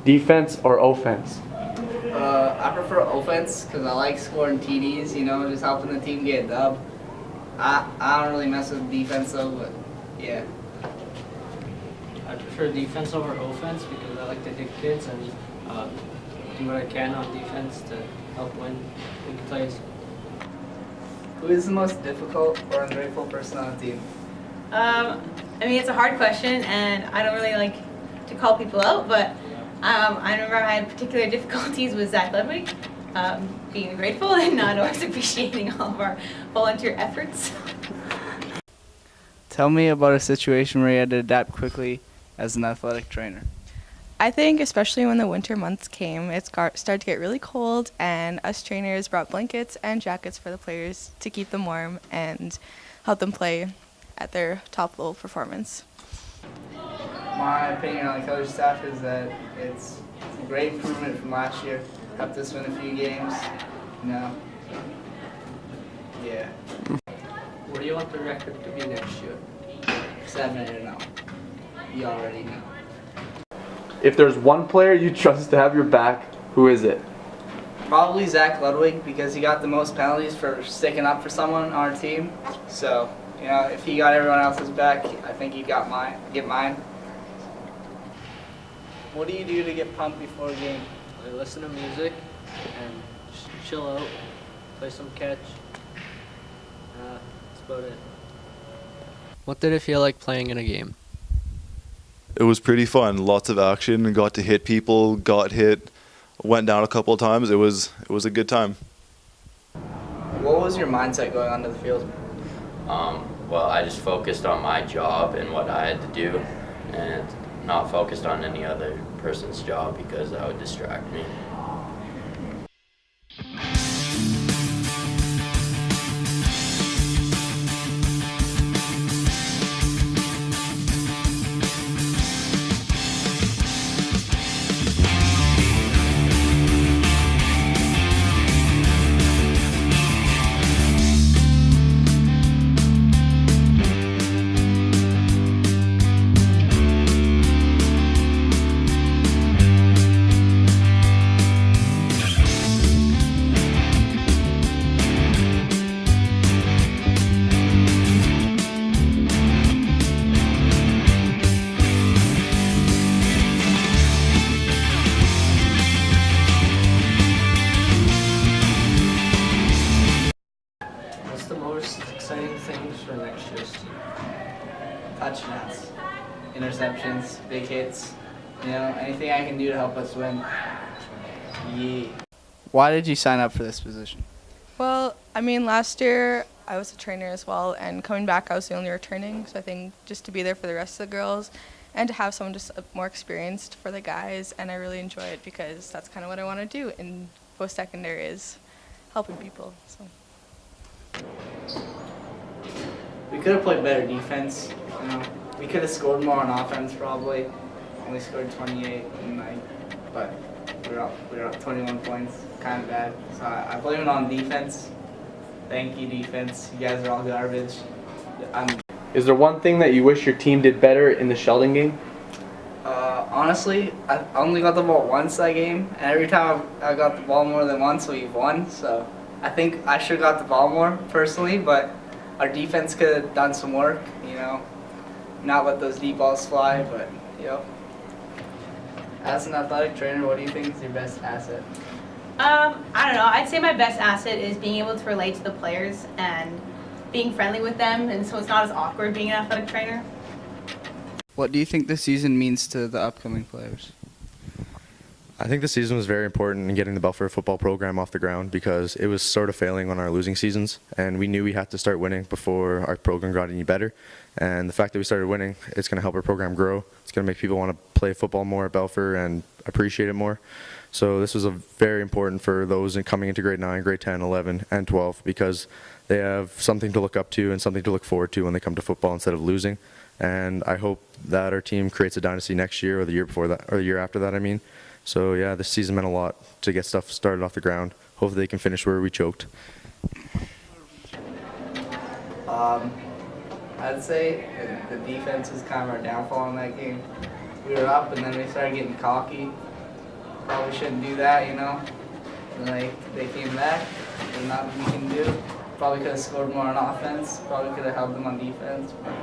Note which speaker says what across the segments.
Speaker 1: Defense or offense?
Speaker 2: I prefer offense because I like scoring TDs, you know, just helping the team get a dub. I don't really mess with defense though, but yeah.
Speaker 3: I prefer defense over offense because I like to hit kids and do what I can on defense to help win big plays.
Speaker 2: Who is the most difficult or ungrateful person on the team?
Speaker 4: I mean, it's a hard question, and I don't really like to call people out, but I remember I had particular difficulties with Zach Ludwig, being grateful and not always appreciating all of our volunteer efforts.
Speaker 2: Tell me about a situation where you had to adapt quickly as an athletic trainer.
Speaker 5: I think especially when the winter months came, it started to get really cold, and us trainers brought blankets and jackets for the players to keep them warm and help them play at their top level performance.
Speaker 2: My opinion on the coaching staff is that it's a great improvement from last year. Helped us win a few games. You know. Yeah.
Speaker 3: What do you want the record to be next year?
Speaker 2: 7-0. You already know.
Speaker 1: If there's one player you trust to have your back, who is it?
Speaker 2: Probably Zach Ludwig because he got the most penalties for sticking up for someone on our team. So, you know, if he got everyone else's back, I think he got get mine. What do you do to get pumped before a game?
Speaker 3: I listen to music and just chill out, play some catch. That's about it. What did it feel like playing in a game?
Speaker 6: It was pretty fun. Lots of action. Got to hit people. Got hit. Went down a couple of times. It was a good time.
Speaker 2: What was your mindset going onto the field?
Speaker 7: Well, I just focused on my job and what I had to do, and not focused on any other person's job because that would distract me.
Speaker 3: What's the most exciting things for next year's team?
Speaker 2: Touchdowns, interceptions, big hits. You know, anything I can do to help us win. Yeah. Why did you sign up for this position?
Speaker 5: Well, I mean, last year I was a trainer as well, and coming back I was the only returning, so I think just to be there for the rest of the girls and to have someone just more experienced for the guys, and I really enjoy it because that's kind of what I want to do in post-secondary is helping people. So.
Speaker 2: We could have played better defense. You know, we could have scored more on offense probably. Only scored 28, but we were up 21 points. Kind of bad. So I blame it on defense. Thank you, defense. You guys are all garbage.
Speaker 1: Is there one thing that you wish your team did better in the Sheldon game?
Speaker 2: Honestly, I only got the ball once that game, and every time I got the ball more than once, we've won. So I think I should have got the ball more personally, but our defense could have done some work. You know, not let those deep balls fly. But you know, as an athletic trainer, what do you think is your best asset?
Speaker 4: I don't know. I'd say my best asset is being able to relate to the players and being friendly with them, and so it's not as awkward being an athletic trainer.
Speaker 2: What do you think this season means to the upcoming players?
Speaker 8: I think the season was very important in getting the Balfour Football program off the ground because it was sort of failing on our losing seasons, and we knew we had to start winning before our program got any better. And the fact that we started winning, it's going to help our program grow. It's going to make people want to play football more at Balfour and appreciate it more. So this was very important for those coming into grade 9, grade 10, 11, and 12 because they have something to look up to and something to look forward to when they come to football instead of losing. And I hope that our team creates a dynasty next year or the year before that, or the year after that, I mean. So yeah, this season meant a lot to get stuff started off the ground. Hopefully they can finish where we choked.
Speaker 2: I'd say the defense was kind of our downfall in that game. We were up and then we started getting cocky probably shouldn't do that, you know. And, like, they came back, there's nothing we can do. Probably could have scored more on offense, probably could have held them on defense. But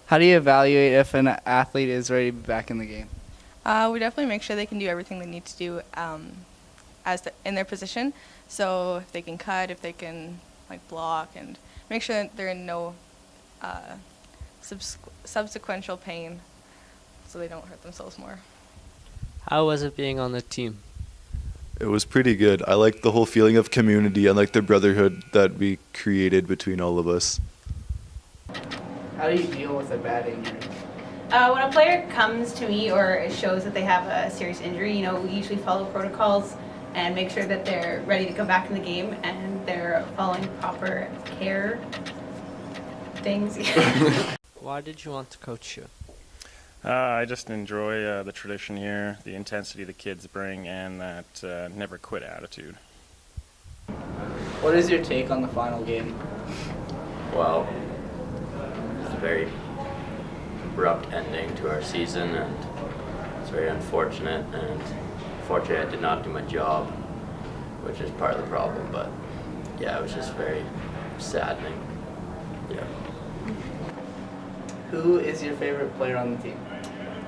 Speaker 2: how do you evaluate if an athlete is ready to be back in the game?
Speaker 5: We definitely make sure they can do everything they need to do in their position. So if they can cut, if they can like block, and make sure that they're in no subsequential pain, so they don't hurt themselves more.
Speaker 3: How was it being on the team?
Speaker 6: It was pretty good. I liked the whole feeling of community and like the brotherhood that we created between all of us.
Speaker 2: How do you deal with a bad injury?
Speaker 4: When a player comes to me or it shows that they have a serious injury, you know, we usually follow protocols and make sure that they're ready to come back in the game and they're following proper care things.
Speaker 3: Why did you want to coach here?
Speaker 9: I just enjoy the tradition here, the intensity the kids bring, and that never quit attitude.
Speaker 2: What is your take on the final game?
Speaker 7: Well, it's a very abrupt ending to our season, and it's very unfortunate. And fortunately, I did not do my job, which is part of the problem. But yeah, it was just very saddening. Yeah.
Speaker 2: Who is your favorite player on the team?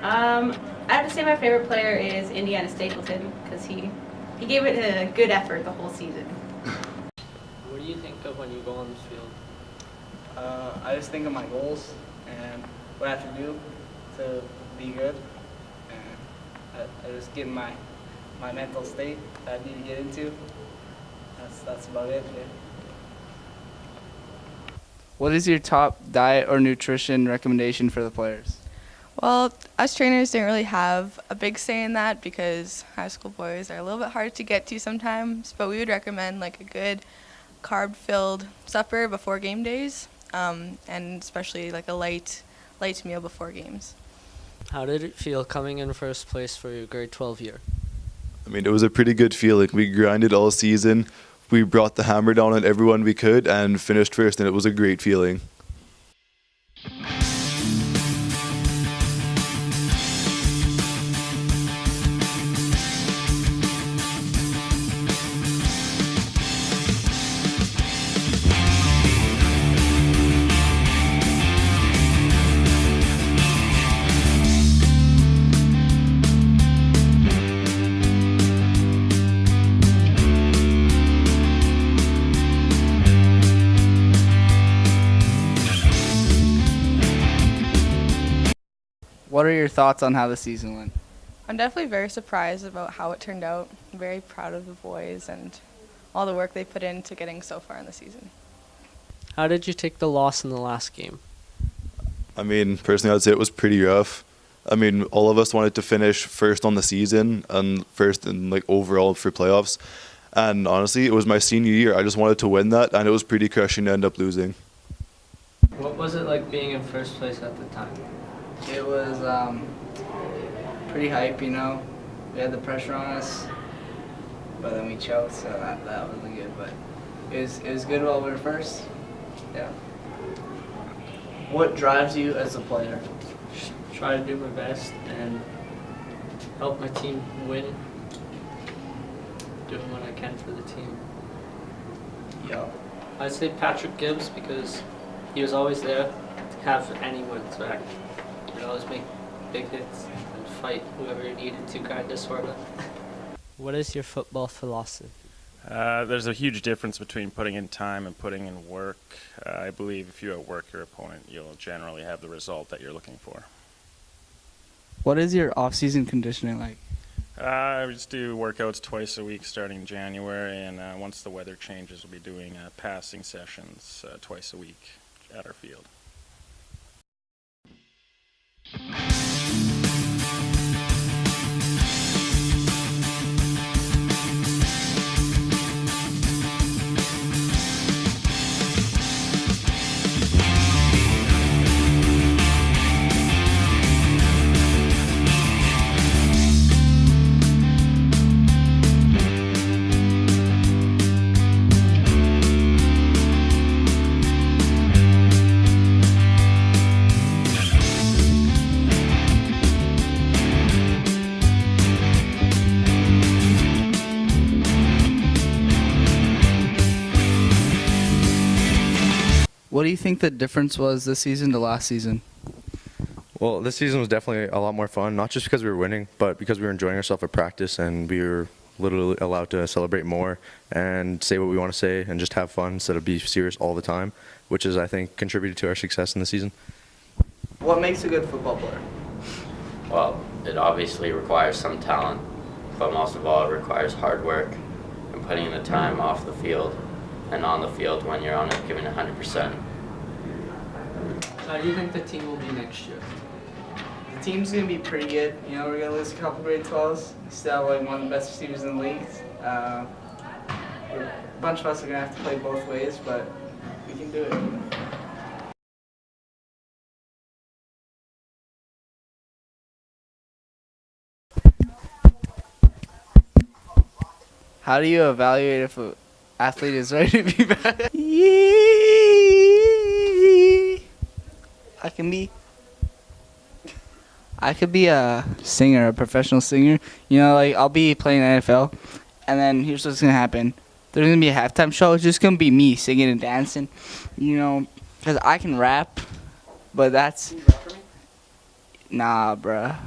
Speaker 4: I have to say my favorite player is Indiana Stapleton because he gave it a good effort the whole season.
Speaker 3: What do you think of when you go on the field?
Speaker 2: I just think of my goals and what I have to do to be good. And I just get in my mental state that I need to get into. That's about it. Yeah. What is your top diet or nutrition recommendation for the players?
Speaker 5: Well, us trainers didn't really have a big say in that because high school boys are a little bit hard to get to sometimes, but we would recommend like a good carb-filled supper before game days, and especially like a light meal before games.
Speaker 3: How did it feel coming in first place for your grade 12 year?
Speaker 6: I mean, it was a pretty good feeling. We grinded all season. We brought the hammer down on everyone we could and finished first, and it was a great feeling.
Speaker 2: What are your thoughts on how the season went?
Speaker 5: I'm definitely very surprised about how it turned out. I'm very proud of the boys and all the work they put into getting so far in the season.
Speaker 3: How did you take the loss in the last game?
Speaker 6: I mean, personally, I'd say it was pretty rough. I mean, all of us wanted to finish first on the season and first in like overall for playoffs. And honestly, it was my senior year. I just wanted to win that, and it was pretty crushing to end up losing.
Speaker 3: What was it like being in first place at the time?
Speaker 2: It was pretty hype, you know. We had the pressure on us, but then we choked, so that wasn't good. But it was good while we were first. Yeah. What drives you as a player?
Speaker 3: Just try to do my best and help my team win. Doing what I can for the team.
Speaker 2: Yeah.
Speaker 3: I'd say Patrick Gibbs because he was always there to have any wins back. He'd always make big hits and fight whoever he needed to, kind of, sort of. What is your football philosophy?
Speaker 9: There's a huge difference between putting in time and putting in work. I believe if you outwork your opponent, you'll generally have the result that you're looking for.
Speaker 2: What is your off-season conditioning like?
Speaker 9: We just do workouts twice a week starting in January, and once the weather changes, we'll be doing passing sessions twice a week at our field.
Speaker 2: What do you think the difference was this season to last season?
Speaker 8: Well, this season was definitely a lot more fun, not just because we were winning, but because we were enjoying ourselves at practice and we were literally allowed to celebrate more and say what we want to say and just have fun instead of be serious all the time, which is, I think, contributed to our success in the season.
Speaker 2: What makes a good football player?
Speaker 7: Well, it obviously requires some talent, but most of all, it requires hard work and putting in the time off the field and on the field when you're on it, giving 100%.
Speaker 3: How do you think the team will be next year?
Speaker 2: The team's gonna be pretty good. You know, we're gonna lose a couple grade 12s. Still have like one of the best receivers in the league. A bunch of us are gonna have to play both ways, but we can do it. How do you evaluate if an athlete is ready to be back? I could be a singer, a professional singer. You know, like I'll be playing NFL, and then here's what's gonna happen. There's gonna be a halftime show. It's just gonna be me singing and dancing. You know, because I can rap, but that's. Can you rap for me? Nah, bruh.